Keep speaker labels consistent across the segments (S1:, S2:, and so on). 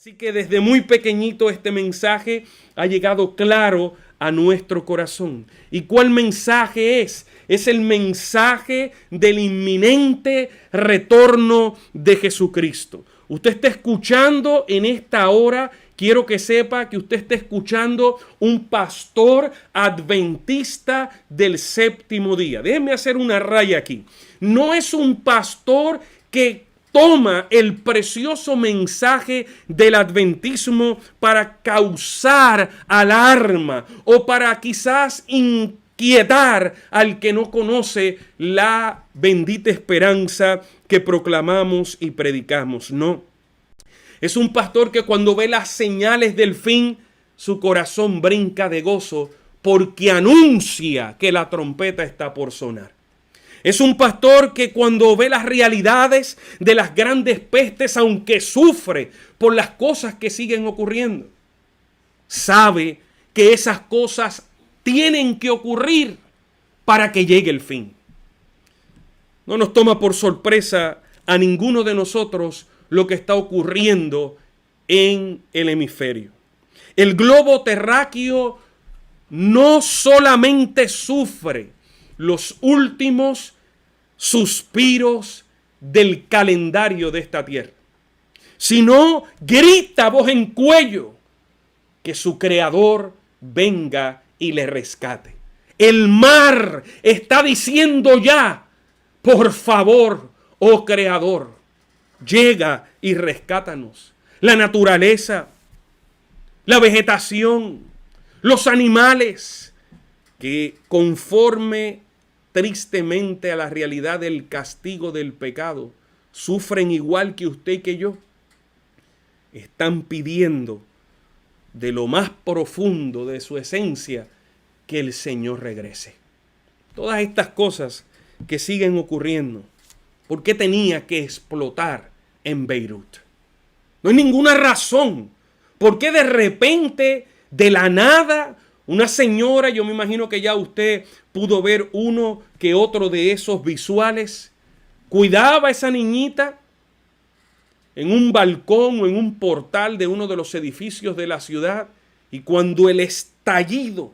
S1: Así que desde muy pequeñito este mensaje ha llegado claro a nuestro corazón. ¿Y cuál mensaje es? Es el mensaje del inminente retorno de Jesucristo. Usted está escuchando en esta hora, quiero que sepa que usted está escuchando un pastor adventista del séptimo día. Déjeme hacer una raya aquí. No es un pastor que toma el precioso mensaje del adventismo para causar alarma o para quizás inquietar al que no conoce la bendita esperanza que proclamamos y predicamos. No. Es un pastor que cuando ve las señales del fin, su corazón brinca de gozo porque anuncia que la trompeta está por sonar. Es un pastor que cuando ve las realidades de las grandes pestes, aunque sufre por las cosas que siguen ocurriendo, sabe que esas cosas tienen que ocurrir para que llegue el fin. No nos toma por sorpresa a ninguno de nosotros lo que está ocurriendo en el hemisferio. El globo terráqueo no solamente sufre los últimos suspiros del calendario de esta tierra, sino grita a voz en cuello que su creador venga y le rescate. El mar está diciendo ya, por favor, oh creador, llega y rescátanos. La naturaleza, la vegetación, los animales, que conforme tristemente a la realidad del castigo del pecado, sufren igual que usted y que yo, están pidiendo de lo más profundo de su esencia que el Señor regrese. Todas estas cosas que siguen ocurriendo, ¿por qué tenía que explotar en Beirut? No hay ninguna razón. ¿Por qué de repente, de la nada, una señora, yo me imagino que ya usted pudo ver uno que otro de esos visuales, cuidaba a esa niñita en un balcón o en un portal de uno de los edificios de la ciudad, y cuando el estallido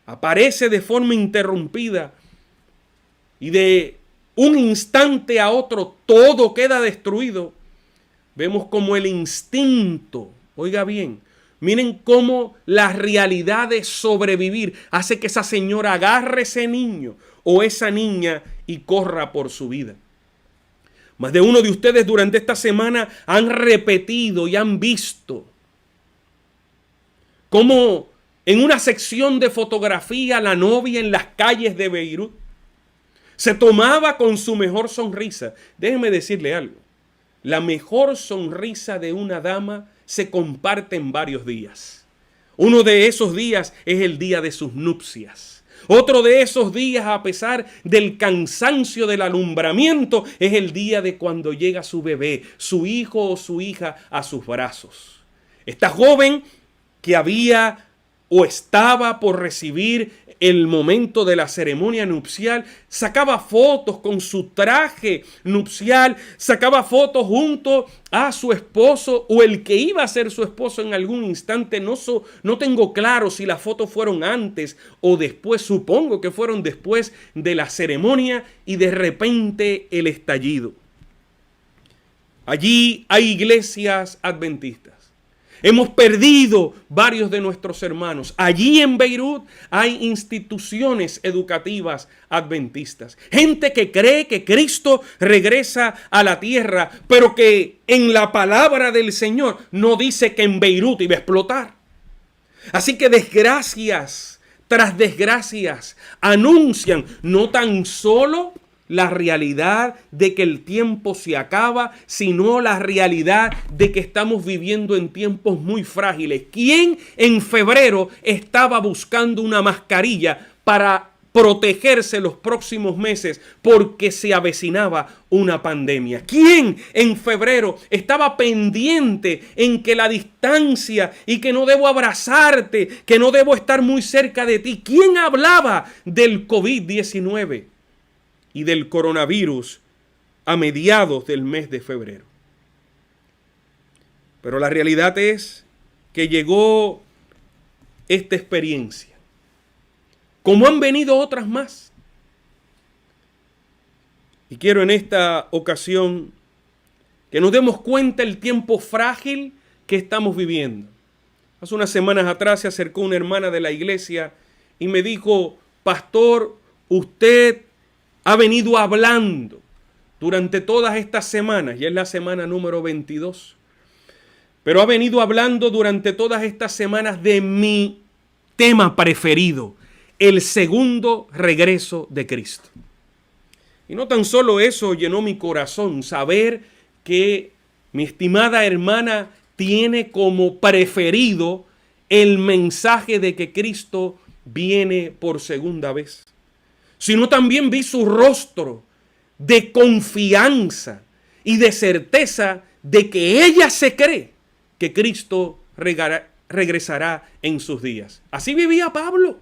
S1: aparece de forma interrumpida y de un instante a otro todo queda destruido, vemos como el instinto, oiga bien, miren cómo la realidad de sobrevivir hace que esa señora agarre ese niño o esa niña y corra por su vida. Más de uno de ustedes durante esta semana han repetido y han visto cómo en una sección de fotografía la novia en las calles de Beirut se tomaba con su mejor sonrisa. Déjenme decirle algo. La mejor sonrisa de una dama se comparte en varios días. Uno de esos días es el día de sus nupcias. Otro de esos días, a pesar del cansancio del alumbramiento, es el día de cuando llega su bebé, su hijo o su hija a sus brazos. Esta joven que había o estaba por recibir el momento de la ceremonia nupcial, sacaba fotos con su traje nupcial, sacaba fotos junto a su esposo o el que iba a ser su esposo en algún instante. No tengo claro si las fotos fueron antes o después, supongo que fueron después de la ceremonia, y de repente el estallido. Allí hay iglesias adventistas. Hemos perdido varios de nuestros hermanos. Allí en Beirut hay instituciones educativas adventistas. Gente que cree que Cristo regresa a la tierra, pero que en la palabra del Señor no dice que en Beirut iba a explotar. Así que desgracias tras desgracias anuncian no tan solo la realidad de que el tiempo se acaba, sino la realidad de que estamos viviendo en tiempos muy frágiles. ¿Quién en febrero estaba buscando una mascarilla para protegerse los próximos meses porque se avecinaba una pandemia? ¿Quién en febrero estaba pendiente en que la distancia y que no debo abrazarte, que no debo estar muy cerca de ti? ¿Quién hablaba del COVID-19 y del coronavirus a mediados del mes de febrero? Pero la realidad es que llegó esta experiencia, como han venido otras más. Y quiero en esta ocasión que nos demos cuenta el tiempo frágil que estamos viviendo. Hace unas semanas atrás se acercó una hermana de la iglesia y me dijo: pastor, usted ha venido hablando durante todas estas semanas, y es la semana número 22, pero ha venido hablando durante todas estas semanas de mi tema preferido, el segundo regreso de Cristo. Y no tan solo eso llenó mi corazón, saber que mi estimada hermana tiene como preferido el mensaje de que Cristo viene por segunda vez, sino también vi su rostro de confianza y de certeza de que ella se cree que Cristo regresará en sus días. Así vivía Pablo.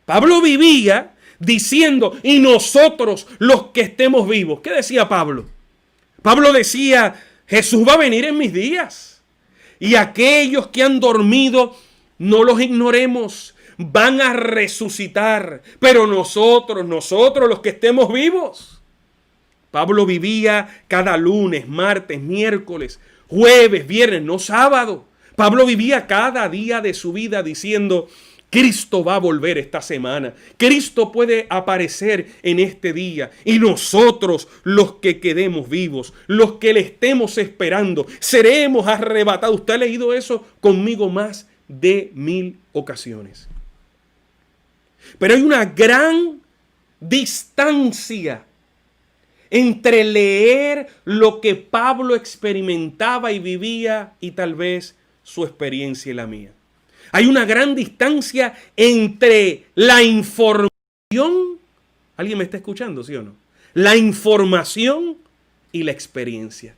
S1: Pablo vivía diciendo: y nosotros los que estemos vivos. ¿Qué decía Pablo? Pablo decía: Jesús va a venir en mis días. Y aquellos que han dormido, no los ignoremos, van a resucitar. Pero nosotros los que estemos vivos. Pablo vivía cada lunes, martes, miércoles, jueves, viernes, no sábado. Pablo vivía cada día de su vida diciendo: Cristo va a volver esta semana. Cristo puede aparecer en este día. Y nosotros, los que quedemos vivos, los que le estemos esperando, seremos arrebatados. Usted ha leído eso conmigo más de 1000 ocasiones. Pero hay una gran distancia entre leer lo que Pablo experimentaba y vivía y tal vez su experiencia y la mía. Hay una gran distancia entre la información. ¿Alguien me está escuchando, sí o no? La información y la experiencia.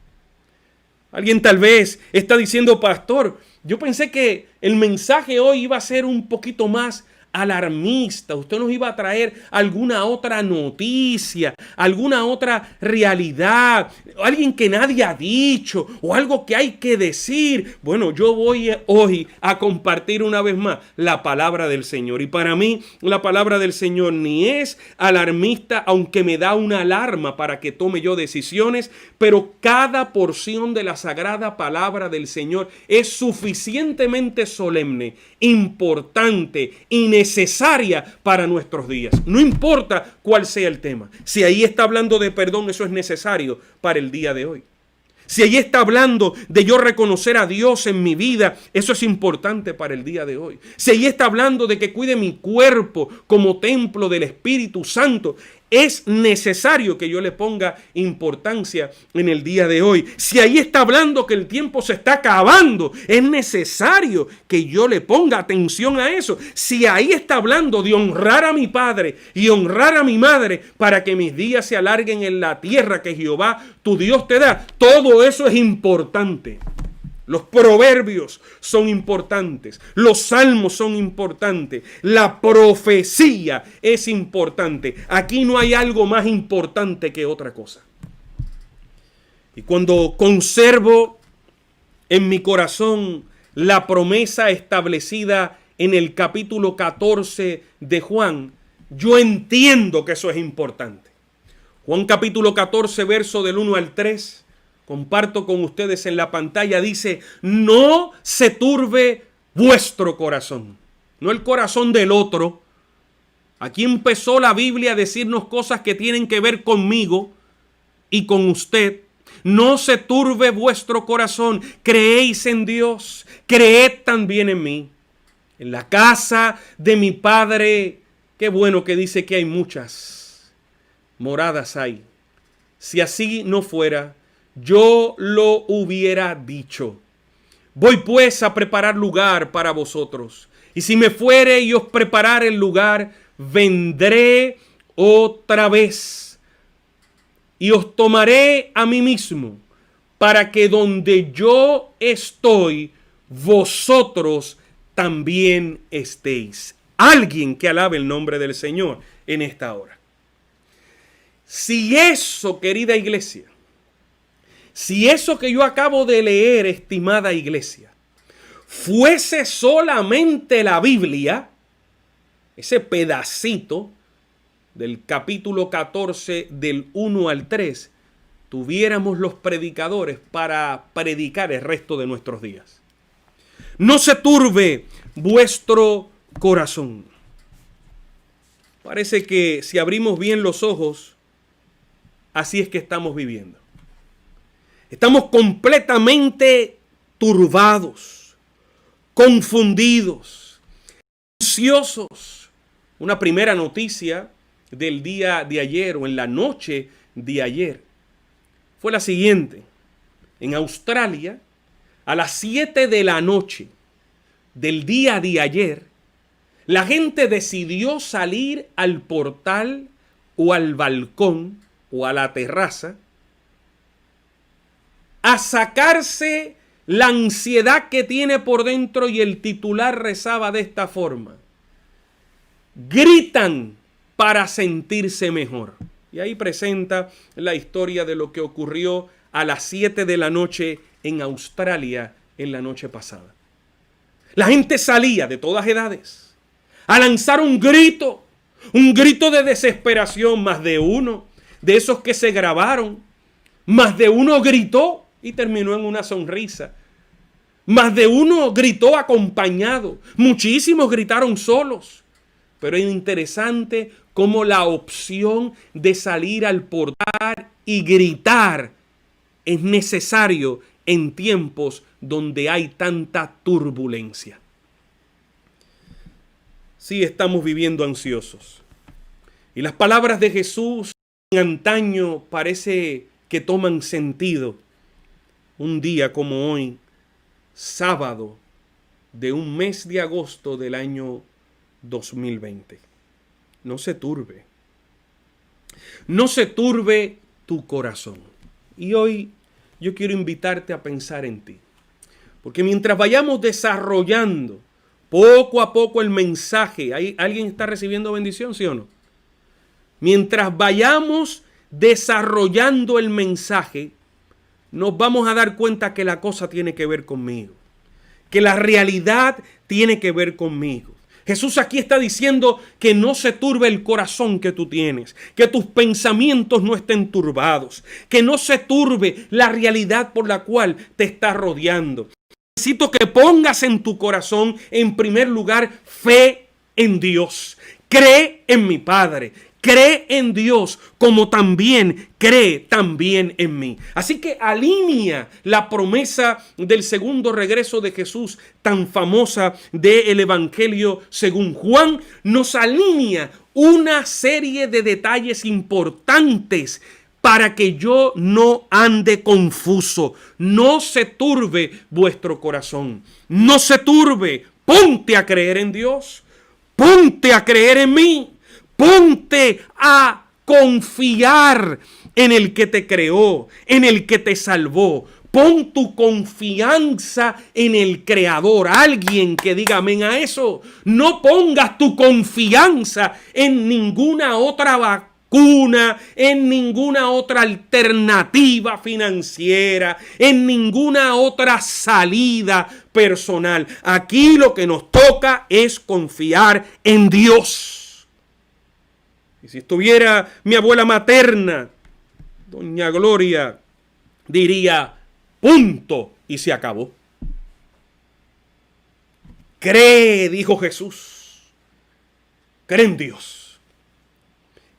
S1: Alguien tal vez está diciendo: pastor, yo pensé que el mensaje hoy iba a ser un poquito más alarmista. Usted nos iba a traer alguna otra noticia, alguna otra realidad, alguien que nadie ha dicho o algo que hay que decir. Bueno, yo voy hoy a compartir una vez más la palabra del Señor. Y para mí la palabra del Señor ni es alarmista, aunque me da una alarma para que tome yo decisiones, pero cada porción de la sagrada palabra del Señor es suficientemente solemne, importante y necesaria para nuestros días. No importa cuál sea el tema. Si ahí está hablando de perdón, eso es necesario para el día de hoy. Si ahí está hablando de yo reconocer a Dios en mi vida, eso es importante para el día de hoy. Si ahí está hablando de que cuide mi cuerpo como templo del Espíritu Santo, es necesario que yo le ponga importancia en el día de hoy. Si ahí está hablando que el tiempo se está acabando, es necesario que yo le ponga atención a eso. Si ahí está hablando de honrar a mi padre y honrar a mi madre para que mis días se alarguen en la tierra que Jehová tu Dios te da, todo eso es importante. Los proverbios son importantes, los salmos son importantes, la profecía es importante. Aquí no hay algo más importante que otra cosa. Y cuando conservo en mi corazón la promesa establecida en el capítulo 14 de Juan, yo entiendo que eso es importante. Juan capítulo 14, verso del 1 al 3. Comparto con ustedes en la pantalla, dice: no se turbe vuestro corazón. No el corazón del otro. Aquí empezó la Biblia a decirnos cosas que tienen que ver conmigo y con usted. No se turbe vuestro corazón. Creéis en Dios, creed también en mí. En la casa de mi Padre, qué bueno que dice que hay muchas moradas hay. Si así no fuera, yo lo hubiera dicho. Voy pues a preparar lugar para vosotros. Y si me fuere y os preparare el lugar, vendré otra vez y os tomaré a mí mismo, para que donde yo estoy, vosotros también estéis. Alguien que alabe el nombre del Señor en esta hora. Si eso, querida iglesia, Si eso que yo acabo de leer, estimada iglesia, fuese solamente la Biblia, ese pedacito del capítulo 14 del 1 al 3, tuviéramos los predicadores para predicar el resto de nuestros días. No se turbe vuestro corazón. Parece que si abrimos bien los ojos, así es que estamos viviendo. Estamos completamente turbados, confundidos, ansiosos. Una primera noticia del día de ayer o en la noche de ayer fue la siguiente. En Australia, a las 7 de la noche del día de ayer, la gente decidió salir al portal o al balcón o a la terraza a sacarse la ansiedad que tiene por dentro, y el titular rezaba de esta forma: gritan para sentirse mejor. Y ahí presenta la historia de lo que ocurrió a las 7 de la noche en Australia en la noche pasada. La gente salía de todas edades a lanzar un grito de desesperación. Más de uno de esos que se grabaron, más de uno gritó y terminó en una sonrisa. Más de uno gritó acompañado. Muchísimos gritaron solos. Pero es interesante cómo la opción de salir al portal y gritar es necesario en tiempos donde hay tanta turbulencia. Sí, estamos viviendo ansiosos. Y las palabras de Jesús en antaño parece que toman sentido. Un día como hoy, sábado de un mes de agosto del año 2020. No se turbe. No se turbe tu corazón. Y hoy yo quiero invitarte a pensar en ti. Porque mientras vayamos desarrollando poco a poco el mensaje, ¿alguien está recibiendo bendición, sí o no? Mientras vayamos desarrollando el mensaje, nos vamos a dar cuenta que la cosa tiene que ver conmigo. Que la realidad tiene que ver conmigo. Jesús aquí está diciendo que no se turbe el corazón que tú tienes, que tus pensamientos no estén turbados, que no se turbe la realidad por la cual te está rodeando. Necesito que pongas en tu corazón, en primer lugar, fe en Dios. Cree en mi Padre. Cree en Dios como también cree también en mí. Así que alinea la promesa del segundo regreso de Jesús, tan famosa del Evangelio según Juan. Nos alinea una serie de detalles importantes para que yo no ande confuso. No se turbe vuestro corazón. No se turbe. Ponte a creer en Dios. Ponte a creer en mí. Ponte a confiar en el que te creó, en el que te salvó. Pon tu confianza en el Creador. Alguien que diga amén a eso. No pongas tu confianza en ninguna otra vacuna, en ninguna otra alternativa financiera, en ninguna otra salida personal. Aquí lo que nos toca es confiar en Dios. Y si estuviera mi abuela materna, doña Gloria, diría punto y se acabó. Cree, dijo Jesús. Cree en Dios.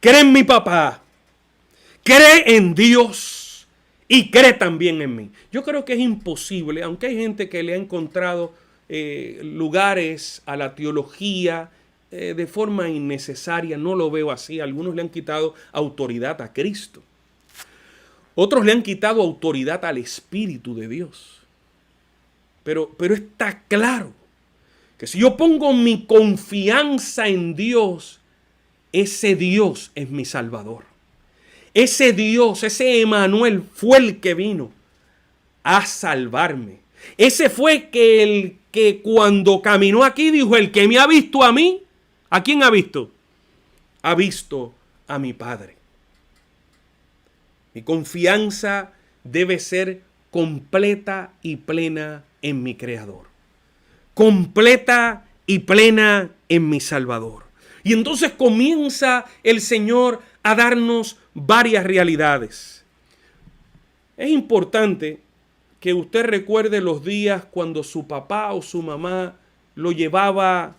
S1: Cree en mi papá. Cree en Dios y cree también en mí. Yo creo que es imposible, aunque hay gente que le ha encontrado lugares a la teología de forma innecesaria. No lo veo así. Algunos le han quitado autoridad a Cristo. Otros le han quitado autoridad al Espíritu de Dios. Pero está claro que si yo pongo mi confianza en Dios, ese Dios es mi Salvador. Ese Dios, ese Emanuel fue el que vino a salvarme. Ese fue el que cuando caminó aquí dijo: el que me ha visto a mí, ¿a quién ha visto? Ha visto a mi Padre. Mi confianza debe ser completa y plena en mi Creador. Completa y plena en mi Salvador. Y entonces comienza el Señor a darnos varias realidades. Es importante que usted recuerde los días cuando su papá o su mamá lo llevaba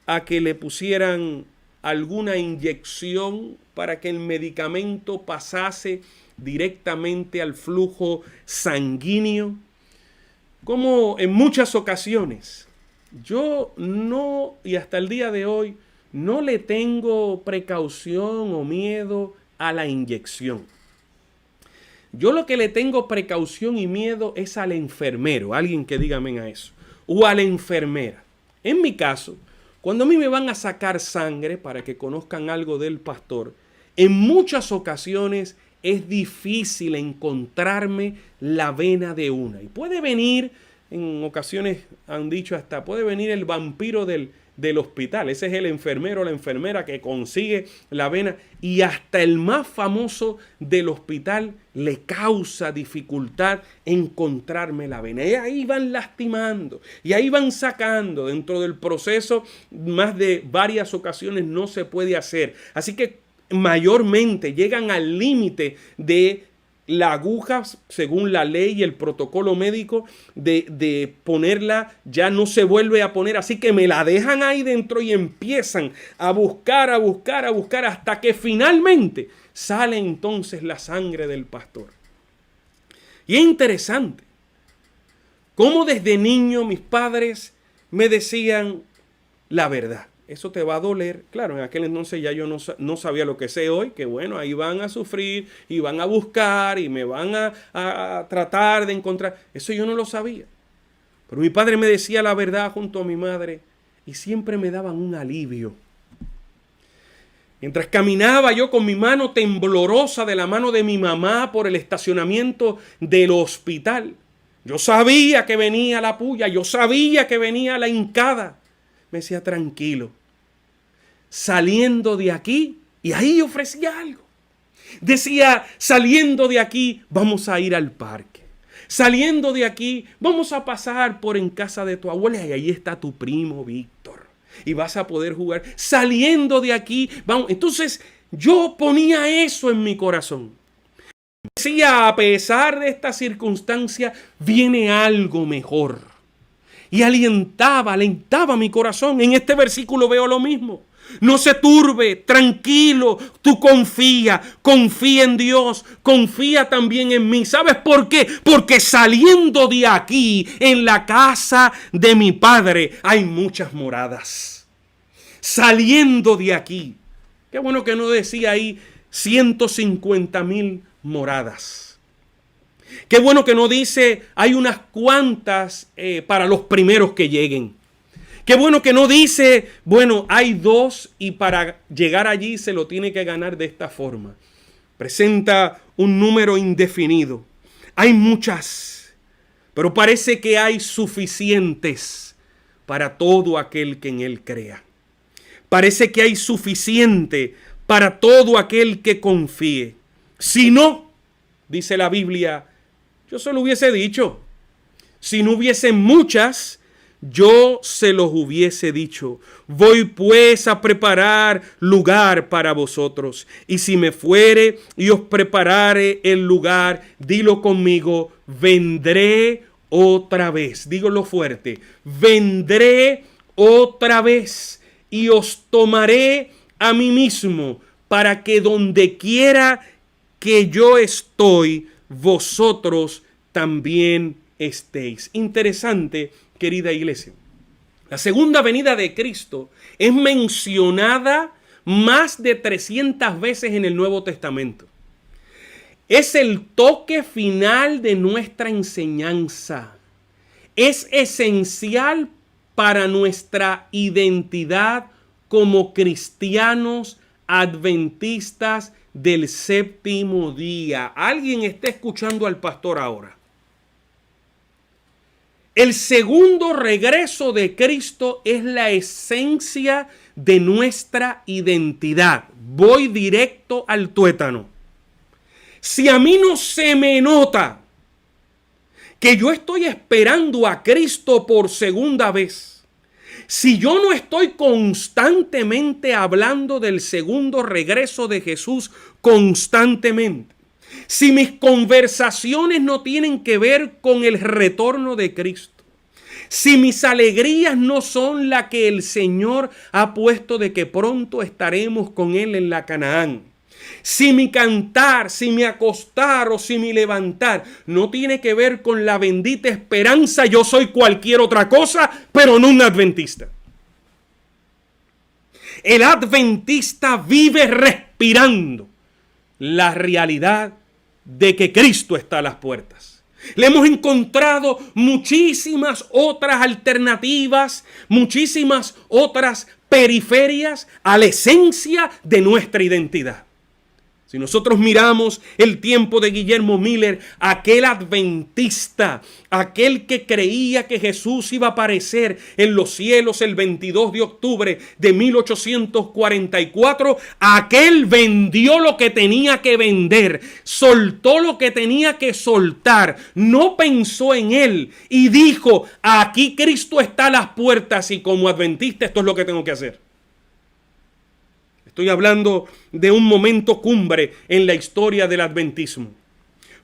S1: a que le pusieran alguna inyección para que el medicamento pasase directamente al flujo sanguíneo. Como en muchas ocasiones, yo no, y hasta el día de hoy, no le tengo precaución o miedo a la inyección. Yo lo que le tengo precaución y miedo es al enfermero, alguien que diga amén a eso, o a la enfermera. En mi caso, cuando a mí me van a sacar sangre para que conozcan algo del pastor, en muchas ocasiones es difícil encontrarme la vena de una. Y puede venir, en ocasiones han dicho hasta, puede venir el vampiro del hospital. Ese es el enfermero o la enfermera que consigue la vena. Y hasta el más famoso del hospital le causa dificultad encontrarme la vena. Y ahí van lastimando. Y ahí van sacando. Dentro del proceso, más de varias ocasiones no se puede hacer. Así que mayormente llegan al límite de la aguja, según la ley y el protocolo médico, de ponerla, ya no se vuelve a poner, así que me la dejan ahí dentro y empiezan a buscar, hasta que finalmente sale entonces la sangre del pastor. Y es interesante cómo desde niño mis padres me decían la verdad. Eso te va a doler. Claro, en aquel entonces ya yo no sabía lo que sé hoy, que bueno, ahí van a sufrir y van a buscar y me van a tratar de encontrar. Eso yo no lo sabía. Pero mi padre me decía la verdad junto a mi madre y siempre me daban un alivio. Mientras caminaba yo con mi mano temblorosa de la mano de mi mamá por el estacionamiento del hospital, yo sabía que venía la puya, yo sabía que venía la hincada. Me decía, tranquilo, saliendo de aquí, y ahí ofrecía algo. Decía, saliendo de aquí, vamos a ir al parque. Saliendo de aquí, vamos a pasar por en casa de tu abuela, y ahí está tu primo Víctor, y vas a poder jugar. Saliendo de aquí, vamos. Entonces, yo ponía eso en mi corazón. Decía, a pesar de esta circunstancia, viene algo mejor. Y alentaba mi corazón. En este versículo veo lo mismo. No se turbe, tranquilo, tú confía en Dios, confía también en mí. ¿Sabes por qué? Porque saliendo de aquí, en la casa de mi Padre, hay muchas moradas. Saliendo de aquí. Qué bueno que no decía ahí 150,000 moradas. Qué bueno que no dice hay unas cuantas para los primeros que lleguen. Qué bueno que no dice, bueno, hay 2 y para llegar allí se lo tiene que ganar de esta forma. Presenta un número indefinido. Hay muchas, pero parece que hay suficientes para todo aquel que en él crea. Parece que hay suficiente para todo aquel que confíe. Si no, dice la Biblia, yo se lo hubiese dicho. Si no hubiesen muchas, yo se los hubiese dicho. Voy pues a preparar lugar para vosotros. Y si me fuere y os preparare el lugar, dilo conmigo, vendré otra vez. Dígalo fuerte. Vendré otra vez y os tomaré a mí mismo, para que donde quiera que yo estoy, vosotros también estéis. Interesante, querida iglesia. La segunda venida de Cristo es mencionada más de 300 veces en el Nuevo Testamento. Es el toque final de nuestra enseñanza. Es esencial para nuestra identidad como cristianos adventistas del séptimo día. ¿Alguien está escuchando al pastor ahora? El segundo regreso de Cristo es la esencia de nuestra identidad. Voy directo al tuétano. Si a mí no se me nota que yo estoy esperando a Cristo por segunda vez, si yo no estoy constantemente hablando del segundo regreso de Jesús constantemente, si mis conversaciones no tienen que ver con el retorno de Cristo, si mis alegrías no son la que el Señor ha puesto de que pronto estaremos con Él en la Canaán, si mi cantar, si mi acostar o si mi levantar no tiene que ver con la bendita esperanza, yo soy cualquier otra cosa, pero no un adventista. El adventista vive respirando la realidad de que Cristo está a las puertas. Le hemos encontrado muchísimas otras alternativas, muchísimas otras periferias a la esencia de nuestra identidad. Si nosotros miramos el tiempo de Guillermo Miller, aquel adventista, aquel que creía que Jesús iba a aparecer en los cielos el 22 de octubre de 1844, aquel vendió lo que tenía que vender, soltó lo que tenía que soltar, no pensó en él y dijo, aquí Cristo está a las puertas y como adventista esto es lo que tengo que hacer. Estoy hablando de un momento cumbre en la historia del adventismo.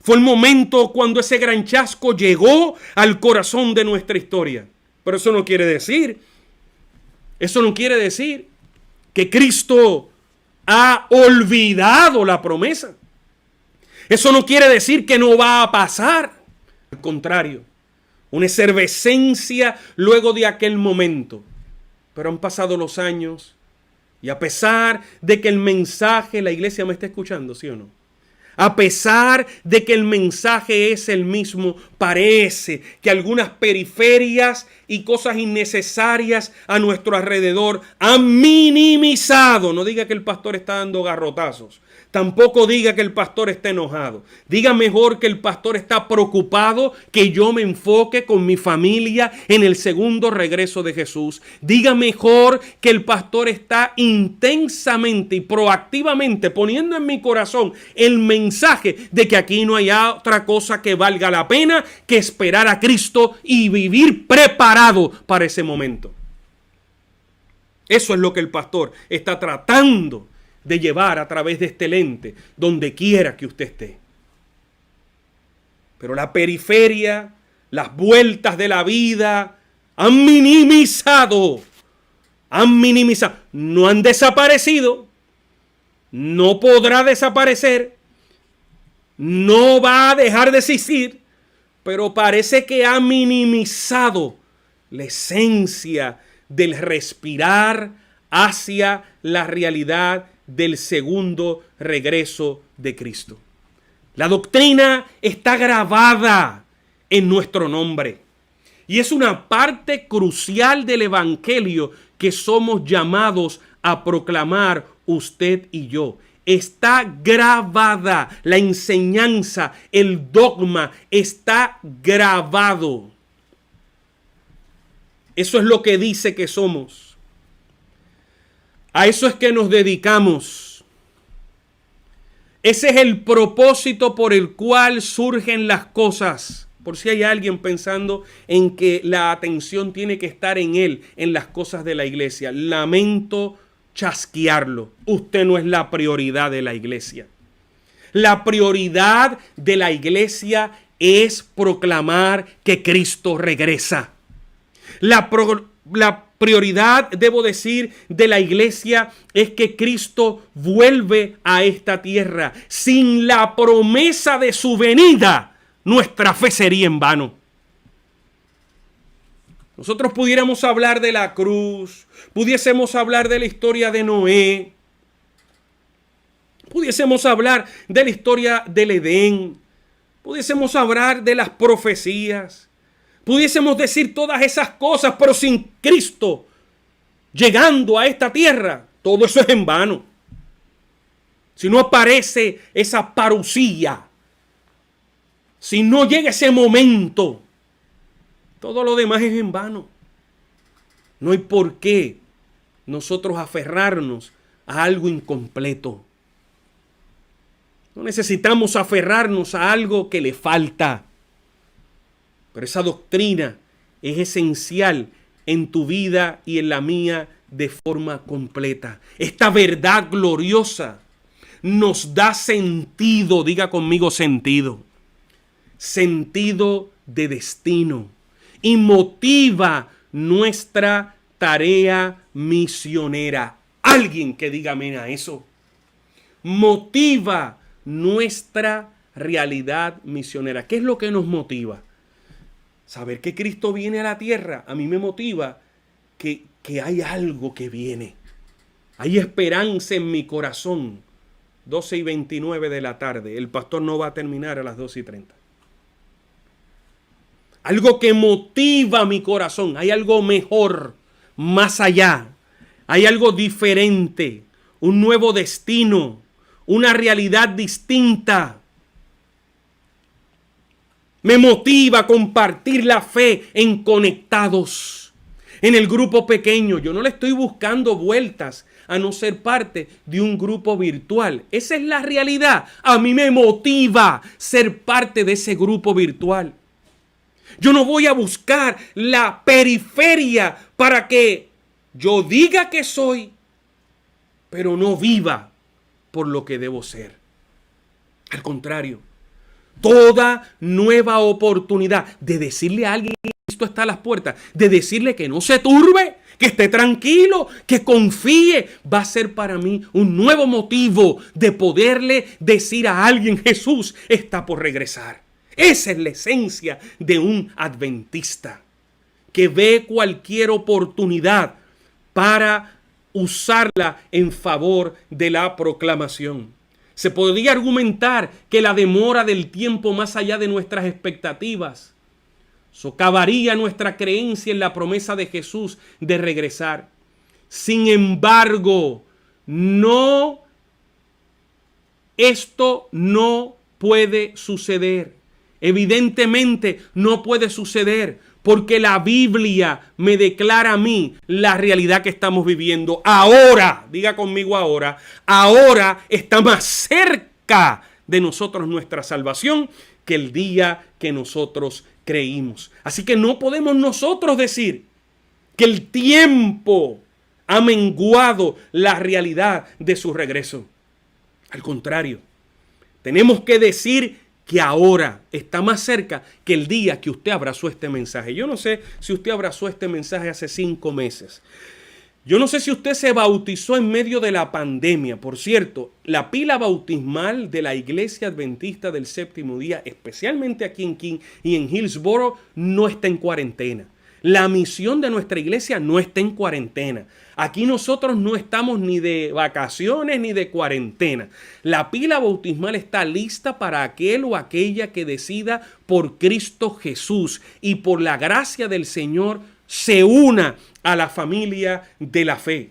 S1: Fue el momento cuando ese gran chasco llegó al corazón de nuestra historia. Pero eso no quiere decir que Cristo ha olvidado la promesa. Eso no quiere decir que no va a pasar. Al contrario, una efervescencia luego de aquel momento. Pero han pasado los años. Y a pesar de que el mensaje, la iglesia me está escuchando, ¿sí o no? A pesar de que el mensaje es el mismo, parece que algunas periferias y cosas innecesarias a nuestro alrededor han minimizado. No diga que el pastor está dando garrotazos. Tampoco diga que el pastor está enojado. Diga mejor que el pastor está preocupado, que yo me enfoque con mi familia en el segundo regreso de Jesús. Diga mejor que el pastor está intensamente y proactivamente poniendo en mi corazón el mensaje de que aquí no hay otra cosa que valga la pena que esperar a Cristo y vivir preparado para ese momento. Eso es lo que el pastor está tratando de llevar a través de este lente, donde quiera que usted esté. Pero la periferia, las vueltas de la vida, han minimizado, no han desaparecido, no podrá desaparecer, no va a dejar de existir, pero parece que ha minimizado la esencia del respirar hacia la realidad del segundo regreso de Cristo. La doctrina está grabada en nuestro nombre y es una parte crucial del evangelio que somos llamados a proclamar usted y yo. Está grabada la enseñanza, el dogma está grabado. Eso es lo que dice que somos. A eso es que nos dedicamos. Ese es el propósito por el cual surgen las cosas. Por si hay alguien pensando en que la atención tiene que estar en él, en las cosas de la iglesia. Lamento chasquearlo. Usted no es la prioridad de la iglesia. La prioridad de la iglesia es proclamar que Cristo regresa. La prioridad, debo decir, de la iglesia es que Cristo vuelve a esta tierra. Sin la promesa de su venida, nuestra fe sería en vano. Nosotros pudiéramos hablar de la cruz, pudiésemos hablar de la historia de Noé, pudiésemos hablar de la historia del Edén, pudiésemos hablar de las profecías, pudiésemos decir todas esas cosas, pero sin Cristo llegando a esta tierra, todo eso es en vano. Si no aparece esa parucía, si no llega ese momento, todo lo demás es en vano. No hay por qué nosotros aferrarnos a algo incompleto. No necesitamos aferrarnos a algo que le falta. Pero esa doctrina es esencial en tu vida y en la mía de forma completa. Esta verdad gloriosa nos da sentido, diga conmigo sentido, sentido de destino y motiva nuestra tarea misionera. Alguien que diga amén a eso. Motiva nuestra realidad misionera. ¿Qué es lo que nos motiva? Saber que Cristo viene a la tierra. A mí me motiva que hay algo que viene. Hay esperanza en mi corazón. 12:29 de la tarde. El pastor no va a terminar a las 12:30. Algo que motiva mi corazón. Hay algo mejor, más allá. Hay algo diferente. Un nuevo destino. Una realidad distinta. Me motiva a compartir la fe en Conectados. En el grupo pequeño. Yo no le estoy buscando vueltas a no ser parte de un grupo virtual. Esa es la realidad. A mí me motiva ser parte de ese grupo virtual. Yo no voy a buscar la periferia para que yo diga que soy, pero no viva por lo que debo ser. Al contrario, toda nueva oportunidad de decirle a alguien que Cristo está a las puertas, de decirle que no se turbe, que esté tranquilo, que confíe, va a ser para mí un nuevo motivo de poderle decir a alguien: Jesús está por regresar. Esa es la esencia de un adventista, que ve cualquier oportunidad para usarla en favor de la proclamación. Se podría argumentar que la demora del tiempo más allá de nuestras expectativas socavaría nuestra creencia en la promesa de Jesús de regresar. Sin embargo, esto no puede suceder. Evidentemente no puede suceder porque la Biblia me declara a mí la realidad que estamos viviendo. Ahora, diga conmigo ahora está más cerca de nosotros nuestra salvación que el día que nosotros creímos. Así que no podemos nosotros decir que el tiempo ha menguado la realidad de su regreso. Al contrario, tenemos que decir que ahora está más cerca que el día que usted abrazó este mensaje. Yo no sé si usted abrazó este mensaje hace 5 meses. Yo no sé si usted se bautizó en medio de la pandemia. Por cierto, la pila bautismal de la Iglesia Adventista del Séptimo Día, especialmente aquí en King y en Hillsboro, no está en cuarentena. La misión de nuestra iglesia no está en cuarentena. Aquí nosotros no estamos ni de vacaciones ni de cuarentena. La pila bautismal está lista para aquel o aquella que decida por Cristo Jesús y por la gracia del Señor se una a la familia de la fe.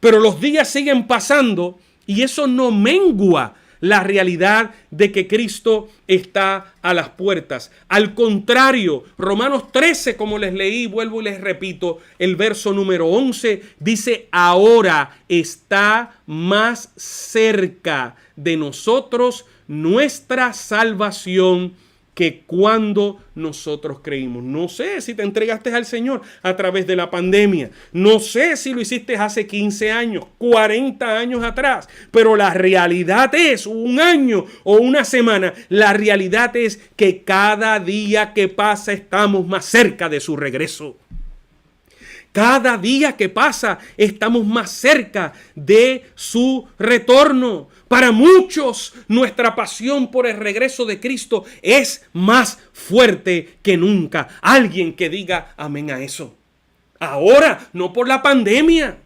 S1: Pero los días siguen pasando y eso no mengua la realidad de que Cristo está a las puertas. Al contrario, Romanos 13, como les leí, vuelvo y les repito, el verso número 11 dice: ahora está más cerca de nosotros nuestra salvación que cuando nosotros creímos. No sé si te entregaste al Señor a través de la pandemia. No sé si lo hiciste hace 15 años, 40 años atrás. Pero la realidad es, un año o una semana, la realidad es que cada día que pasa estamos más cerca de su regreso. Cada día que pasa estamos más cerca de su retorno. Para muchos, nuestra pasión por el regreso de Cristo es más fuerte que nunca. Alguien que diga amén a eso. Ahora, no por la pandemia.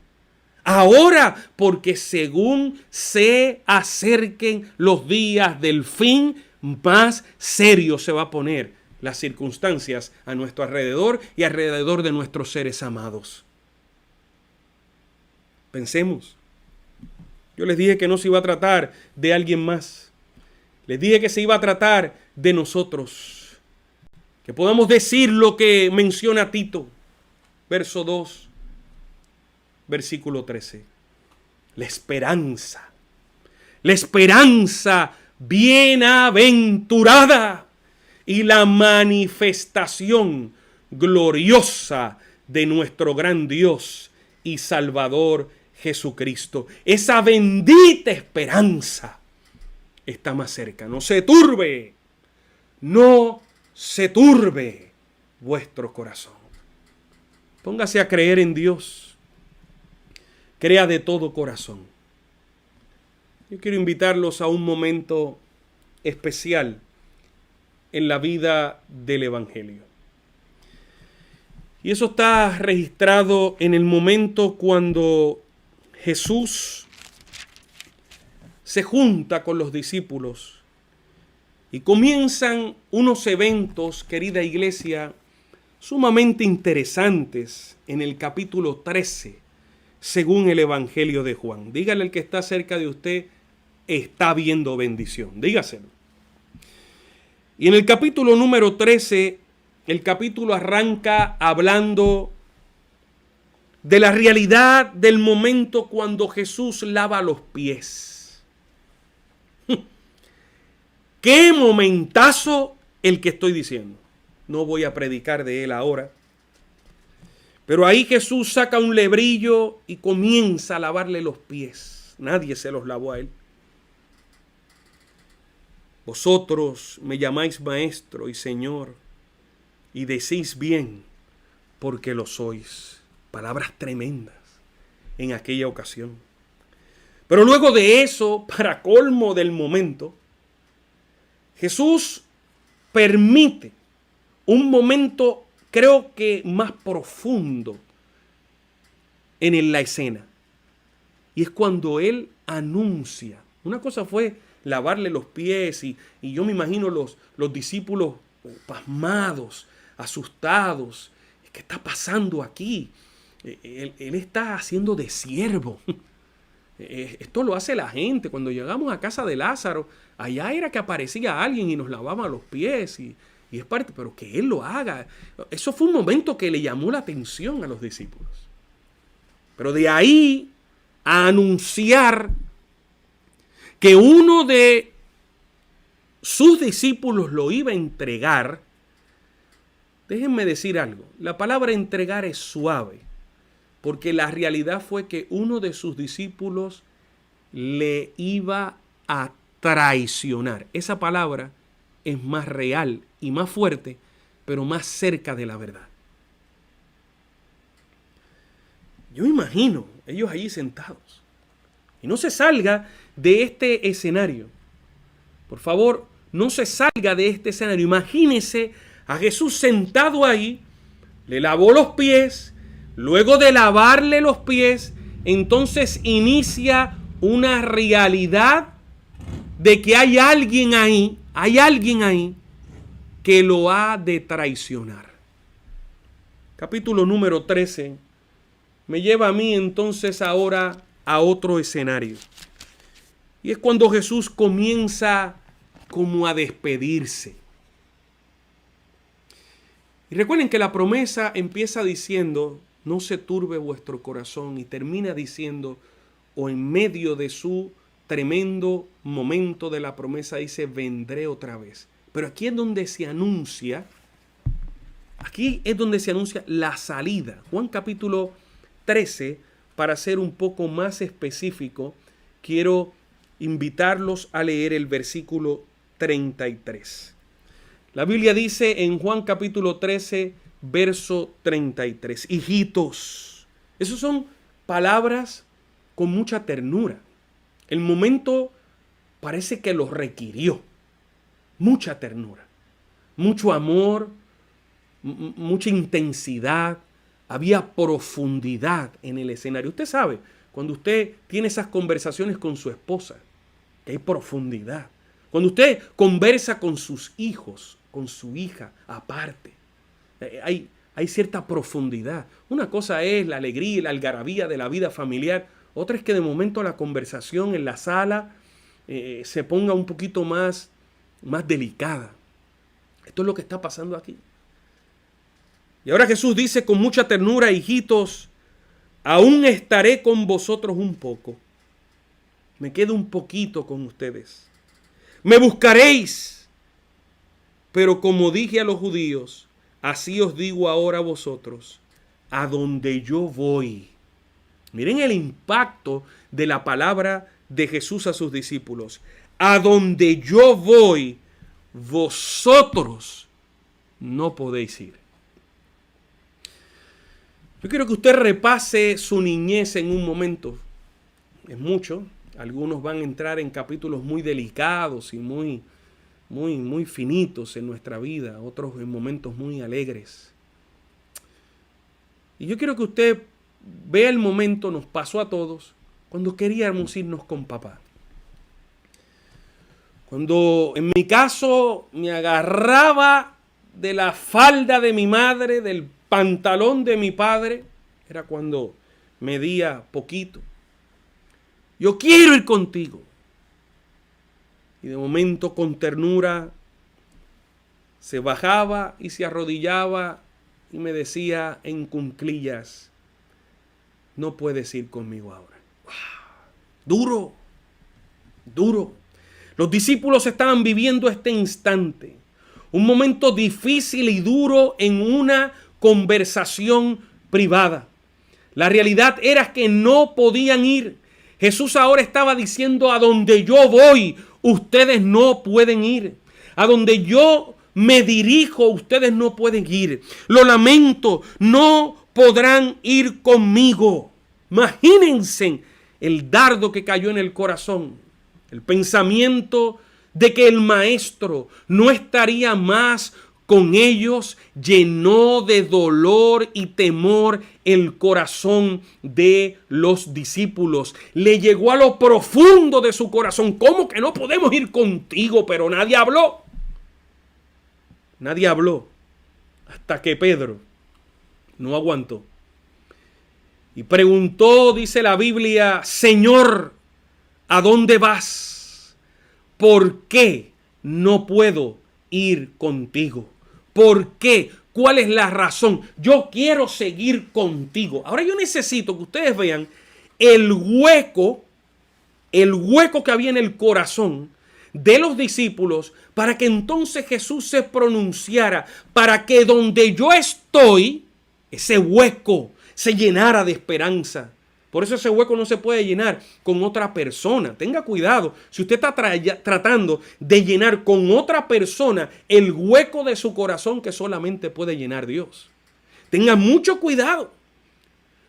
S1: Ahora, porque según se acerquen los días del fin, más serio se va a poner las circunstancias a nuestro alrededor y alrededor de nuestros seres amados. Pensemos. Yo les dije que no se iba a tratar de alguien más. Les dije que se iba a tratar de nosotros. Que podamos decir lo que menciona Tito, verso 2, versículo 13. La esperanza bienaventurada y la manifestación gloriosa de nuestro gran Dios y Salvador Jesucristo. Esa bendita esperanza está más cerca. No se turbe vuestro corazón. Póngase a creer en Dios. Crea de todo corazón. Yo quiero invitarlos a un momento especial en la vida del Evangelio. Y eso está registrado en el momento cuando Jesús se junta con los discípulos y comienzan unos eventos, querida iglesia, sumamente interesantes en el capítulo 13, según el Evangelio de Juan. Dígale al que está cerca de usted, está viendo bendición. Dígaselo. Y en el capítulo número 13, el capítulo arranca hablando de la realidad del momento cuando Jesús lava los pies. ¡Qué momentazo el que estoy diciendo! No voy a predicar de él ahora. Pero ahí Jesús saca un lebrillo y comienza a lavarle los pies. Nadie se los lavó a él. Vosotros me llamáis maestro y señor, y decís bien, porque lo sois. Palabras tremendas en aquella ocasión. Pero luego de eso, para colmo del momento, Jesús permite un momento, creo que más profundo en la escena. Y es cuando Él anuncia. Una cosa fue lavarle los pies y yo me imagino los discípulos pasmados, asustados. ¿Qué está pasando aquí? Él está haciendo de siervo. Esto lo hace la gente. Cuando llegamos a casa de Lázaro, allá era que aparecía alguien y nos lavaba los pies y es parte, pero que Él lo haga. Eso fue un momento que le llamó la atención a los discípulos. Pero de ahí a anunciar que uno de sus discípulos lo iba a entregar, déjenme decir algo. La palabra entregar es suave, porque la realidad fue que uno de sus discípulos le iba a traicionar. Esa palabra es más real y más fuerte, pero más cerca de la verdad. Yo imagino ellos allí sentados. Y no se salga de este escenario. Por favor, no se salga de este escenario. Imagínese a Jesús sentado ahí, le lavó los pies. Luego de lavarle los pies, entonces inicia una realidad de que hay alguien ahí que lo ha de traicionar. Capítulo número 13 me lleva a mí entonces ahora a otro escenario. Y es cuando Jesús comienza como a despedirse. Y recuerden que la promesa empieza diciendo, no se turbe vuestro corazón, y termina diciendo, o en medio de su tremendo momento de la promesa dice, vendré otra vez. Pero aquí es donde se anuncia, la salida. Juan capítulo 13, para ser un poco más específico, quiero invitarlos a leer el versículo 33. La Biblia dice en Juan capítulo 13, verso 33, hijitos. Esas son palabras con mucha ternura. El momento parece que los requirió. Mucha ternura, mucho amor, mucha intensidad. Había profundidad en el escenario. Usted sabe, cuando usted tiene esas conversaciones con su esposa, que hay profundidad. Cuando usted conversa con sus hijos, con su hija, aparte, hay cierta profundidad. Una cosa es la alegría y la algarabía de la vida familiar. Otra es que de momento la conversación en la sala se ponga un poquito más delicada. Esto es lo que está pasando aquí. Y ahora Jesús dice con mucha ternura, hijitos, aún estaré con vosotros un poco. Me quedo un poquito con ustedes. me buscaréis. Pero como dije a los judíos, así os digo ahora a vosotros, a donde yo voy. Miren el impacto de la palabra de Jesús a sus discípulos. A donde yo voy, vosotros no podéis ir. Yo quiero que usted repase su niñez en un momento. Es mucho. Algunos van a entrar en capítulos muy delicados y muy finitos en nuestra vida. Otros en momentos muy alegres. Y yo quiero que usted vea el momento, nos pasó a todos, cuando queríamos irnos con papá. Cuando en mi caso me agarraba de la falda de mi madre, del pantalón de mi padre, era cuando medía poquito. Yo quiero ir contigo. Y de momento con ternura se bajaba y se arrodillaba y me decía en cunclillas, no puedes ir conmigo ahora. Duro, duro. Los discípulos estaban viviendo este instante, un momento difícil y duro en una conversación privada. La realidad era que no podían ir. Jesús ahora estaba diciendo, a donde yo voy, ustedes no pueden ir. A donde yo me dirijo, ustedes no pueden ir. Lo lamento, no podrán ir conmigo. Imagínense el dardo que cayó en el corazón. El pensamiento de que el maestro no estaría más con ellos llenó de dolor y temor el corazón de los discípulos. Le llegó a lo profundo de su corazón. ¿Cómo que no podemos ir contigo? Pero nadie habló. Nadie habló hasta que Pedro no aguantó. Y preguntó, dice la Biblia, Señor, ¿a dónde vas? ¿Por qué no puedo ir contigo? ¿Por qué? ¿Cuál es la razón? Yo quiero seguir contigo. Ahora yo necesito que ustedes vean el hueco que había en el corazón de los discípulos para que entonces Jesús se pronunciara, para que donde yo estoy, ese hueco se llenara de esperanza. Por eso ese hueco no se puede llenar con otra persona. Tenga cuidado. Si usted está tratando de llenar con otra persona el hueco de su corazón que solamente puede llenar Dios. Tenga mucho cuidado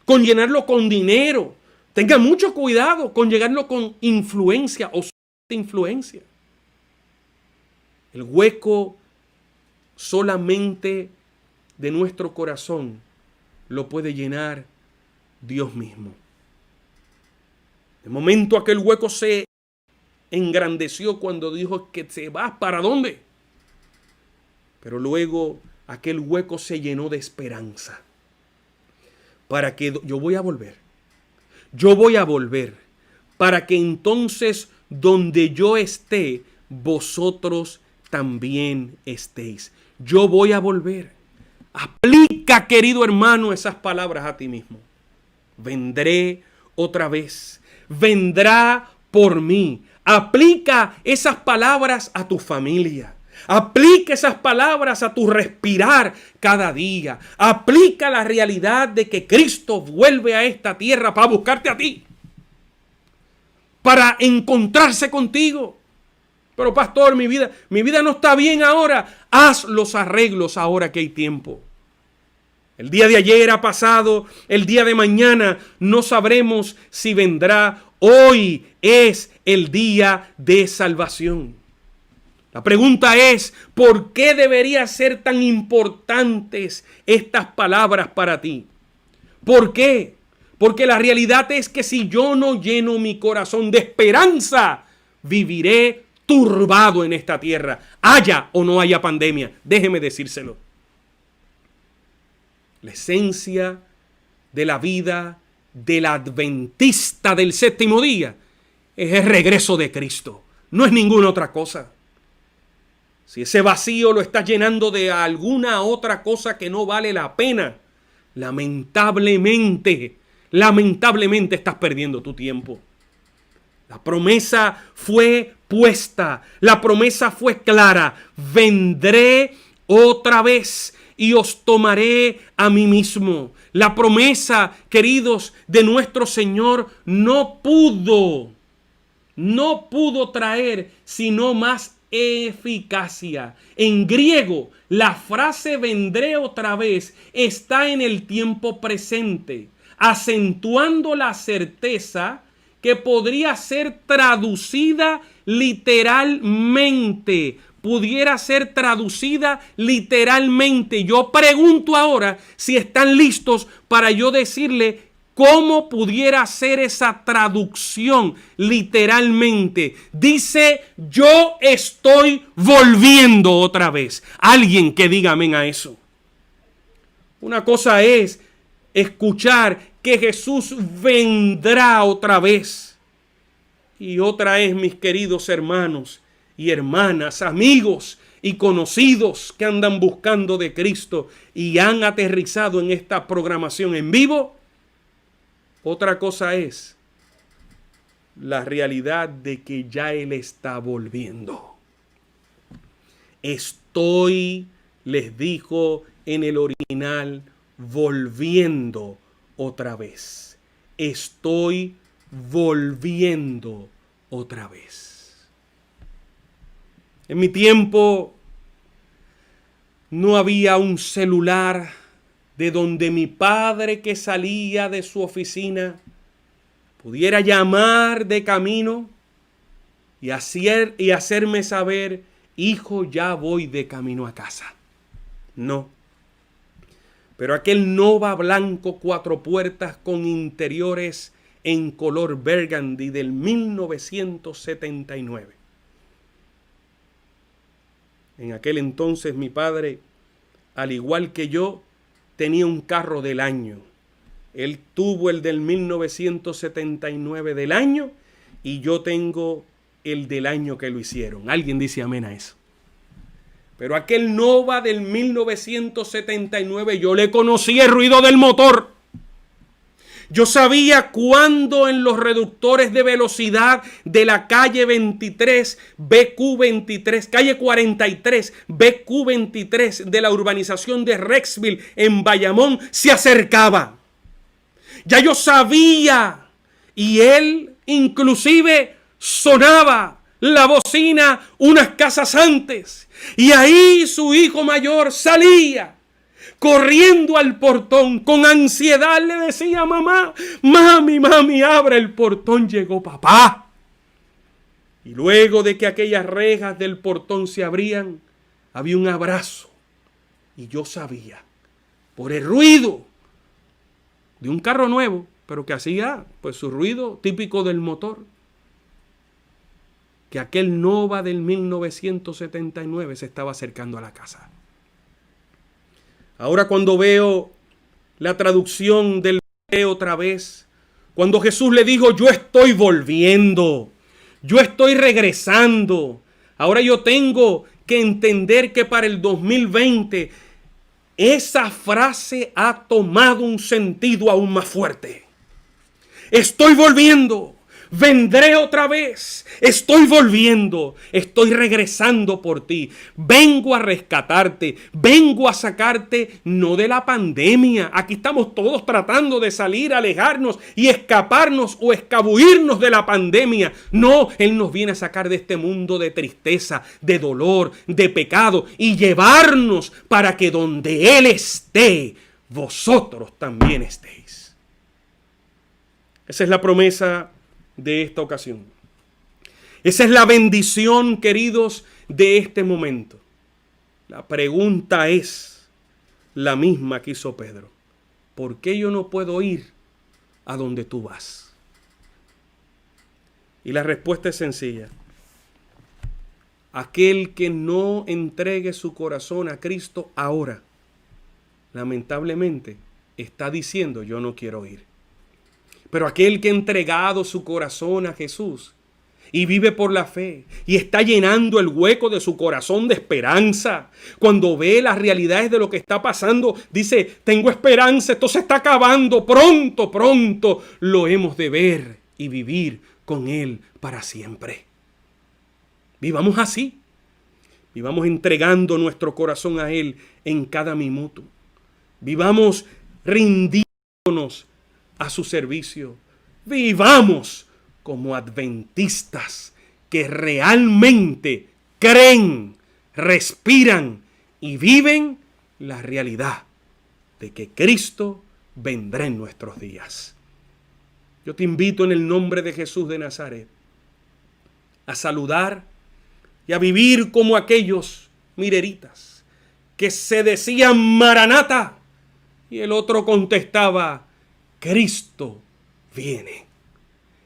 S1: con llenarlo con dinero. Tenga mucho cuidado con llenarlo con influencia o influencia. El hueco solamente de nuestro corazón lo puede llenar Dios mismo. De momento aquel hueco se engrandeció cuando dijo que se va. ¿Para dónde? Pero luego aquel hueco se llenó de esperanza. Para que yo voy a volver. Yo voy a volver. Para que entonces donde yo esté, vosotros también estéis. Yo voy a volver. Aplica, querido hermano, esas palabras a ti mismo. Vendré otra vez. Vendrá por mí. Aplica esas palabras a tu familia. Aplica esas palabras a tu respirar cada día. Aplica la realidad de que Cristo vuelve a esta tierra para buscarte a ti. Para encontrarse contigo. Pero pastor, mi vida no está bien ahora. Haz los arreglos ahora que hay tiempo. El día de ayer ha pasado, el día de mañana no sabremos si vendrá. Hoy es el día de salvación. La pregunta es, ¿por qué deberían ser tan importantes estas palabras para ti? ¿Por qué? Porque la realidad es que si yo no lleno mi corazón de esperanza, viviré turbado en esta tierra, haya o no haya pandemia. Déjeme decírselo. La esencia de la vida del adventista del séptimo día es el regreso de Cristo. No es ninguna otra cosa. Si ese vacío lo estás llenando de alguna otra cosa que no vale la pena, lamentablemente estás perdiendo tu tiempo. La promesa fue puesta, la promesa fue clara. Vendré otra vez y os tomaré a mí mismo. La promesa, queridos, de nuestro Señor no pudo traer sino más eficacia. En griego, la frase vendré otra vez está en el tiempo presente, acentuando la certeza que podría ser traducida literalmente. Pudiera ser traducida literalmente. Yo pregunto ahora si están listos para yo decirle cómo pudiera ser esa traducción literalmente. Dice, yo estoy volviendo otra vez. Alguien que diga amén a eso. Una cosa es escuchar que Jesús vendrá otra vez. Y otra es, mis queridos hermanos y hermanas, amigos y conocidos que andan buscando de Cristo y han aterrizado en esta programación en vivo. Otra cosa es la realidad de que ya Él está volviendo. Estoy, les dijo en el original, volviendo otra vez. Estoy volviendo otra vez. En mi tiempo no había un celular de donde mi padre, que salía de su oficina, pudiera llamar de camino y hacerme saber, hijo, ya voy de camino a casa. No. Pero aquel Nova blanco 4 puertas con interiores en color burgundy del 1979. En aquel entonces mi padre, al igual que yo, tenía un carro del año. Él tuvo el del 1979 del año y yo tengo el del año que lo hicieron. ¿Alguien dice amén a eso? Pero aquel Nova del 1979 yo le conocía el ruido del motor. Yo sabía cuándo en los reductores de velocidad de la calle 23, BQ23, calle 43, BQ23 de la urbanización de Rexville en Bayamón se acercaba. Ya yo sabía, y él inclusive sonaba la bocina unas casas antes. Y ahí su hijo mayor salía corriendo al portón, con ansiedad le decía, mamá, mami, abre el portón, llegó papá. Y luego de que aquellas rejas del portón se abrían, había un abrazo. Y yo sabía, por el ruido de un carro nuevo, pero que hacía pues su ruido típico del motor, que aquel Nova del 1979 se estaba acercando a la casa. Ahora cuando veo la traducción del otra vez, cuando Jesús le dijo, yo estoy volviendo, yo estoy regresando, ahora yo tengo que entender que para el 2020 esa frase ha tomado un sentido aún más fuerte. Estoy volviendo. Vendré otra vez, estoy volviendo, estoy regresando por ti, vengo a rescatarte, vengo a sacarte no de la pandemia. Aquí estamos todos tratando de salir, alejarnos y escaparnos o escabuirnos de la pandemia. No, Él nos viene a sacar de este mundo de tristeza, de dolor, de pecado y llevarnos para que donde Él esté, vosotros también estéis. Esa es la promesa de esta ocasión. Esa es la bendición, queridos, de este momento. La pregunta es la misma que hizo Pedro. ¿Por qué yo no puedo ir a donde tú vas? Y la respuesta es sencilla. Aquel que no entregue su corazón a Cristo ahora, lamentablemente, está diciendo yo no quiero ir. Pero aquel que ha entregado su corazón a Jesús y vive por la fe y está llenando el hueco de su corazón de esperanza, cuando ve las realidades de lo que está pasando, dice, tengo esperanza, esto se está acabando, pronto lo hemos de ver y vivir con Él para siempre. Vivamos así. Vivamos entregando nuestro corazón a Él en cada minuto. Vivamos rindiéndonos a su servicio. Vivamos como adventistas que realmente creen, respiran y viven la realidad de que Cristo vendrá en nuestros días. Yo te invito en el nombre de Jesús de Nazaret a saludar y a vivir como aquellos mireritas que se decían Maranata y el otro contestaba Cristo viene.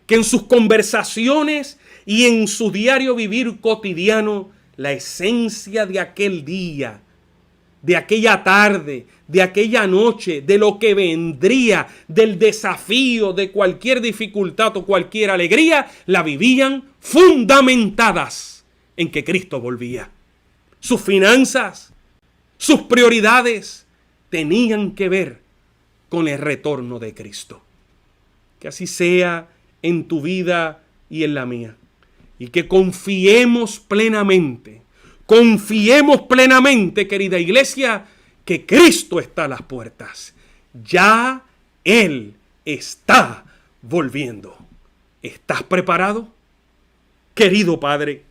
S1: Que en sus conversaciones y en su diario vivir cotidiano la esencia de aquel día, de aquella tarde, de aquella noche, de lo que vendría, del desafío, de cualquier dificultad o cualquier alegría, la vivían fundamentadas en que Cristo volvía. Sus finanzas, sus prioridades tenían que ver con el retorno de Cristo. Que así sea en tu vida y en la mía. Y que confiemos plenamente, querida iglesia, que Cristo está a las puertas. Ya Él está volviendo. ¿Estás preparado? Querido Padre,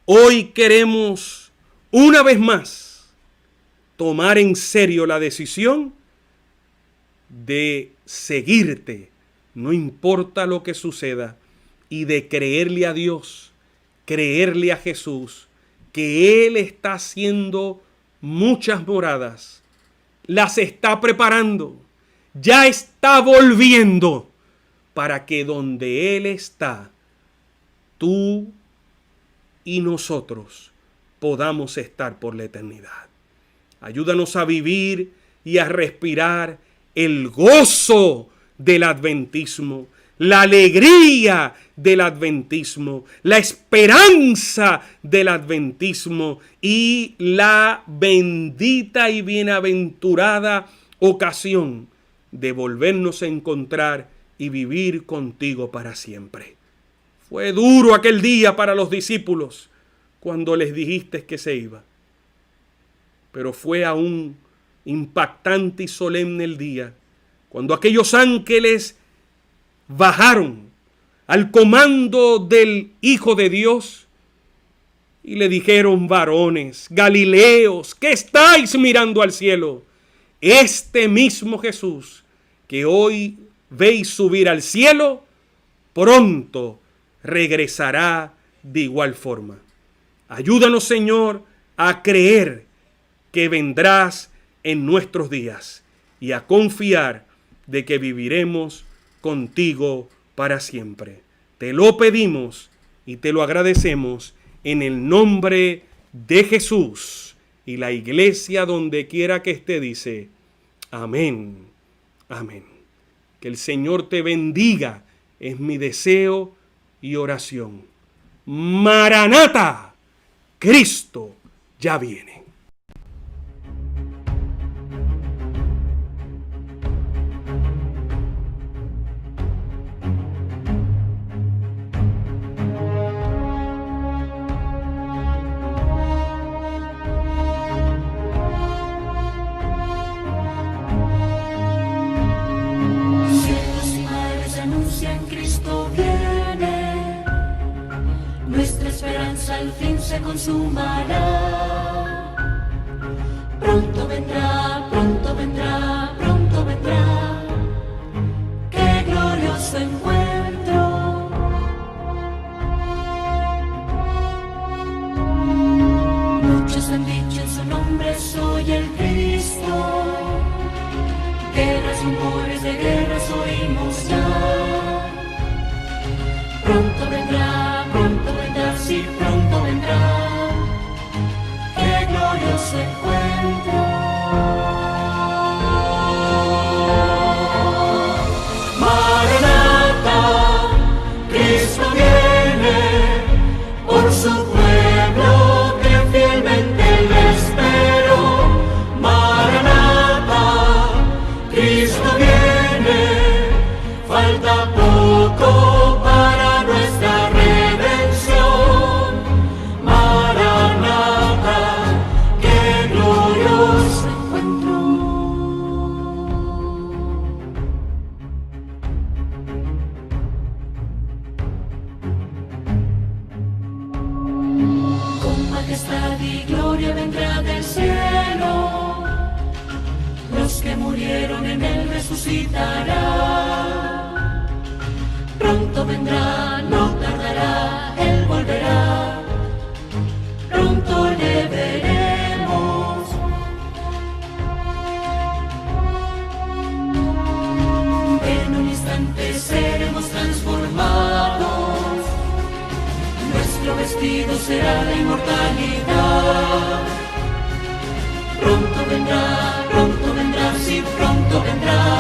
S1: hoy queremos una vez más tomar en serio la decisión de seguirte, no importa lo que suceda, y de creerle a Dios, creerle a Jesús, que Él está haciendo muchas moradas, las está preparando, ya está volviendo, para que donde Él está, tú y nosotros podamos estar por la eternidad. Ayúdanos a vivir y a respirar el gozo del adventismo, la alegría del adventismo, la esperanza del adventismo y la bendita y bienaventurada ocasión de volvernos a encontrar y vivir contigo para siempre. Fue duro aquel día para los discípulos cuando les dijiste que se iba, pero fue aún impactante y solemne el día cuando aquellos ángeles bajaron al comando del Hijo de Dios y le dijeron: varones, Galileos, ¿qué estáis mirando al cielo? Este mismo Jesús que hoy veis subir al cielo, pronto regresará de igual forma. Ayúdanos, Señor, a creer que vendrás en nuestros días y a confiar de que viviremos contigo para siempre. Te lo pedimos y te lo agradecemos en el nombre de Jesús. Y la iglesia, donde quiera que esté, dice: amén, amén. Que el Señor te bendiga, es mi deseo y oración. Maranata, Cristo ya viene.
S2: Al fin se consumará. Pronto vendrá, pronto vendrá, pronto vendrá. Qué glorioso encuentro. Muchos han dicho en su nombre: soy el Cristo. Guerras, rumores de guerras oímos ya. Pronto vendrá, sí, pronto vendrá. Qué glorioso encuentro. Maranata, Cristo viene por su pueblo que fielmente le espero. Maranata, Cristo viene, falta poco para murieron en él resucitará. Pronto vendrá, no tardará, él volverá. Pronto le veremos. En un instante seremos transformados. Nuestro vestido será la inmortalidad. Pronto vendrá, sí, pronto vendrá.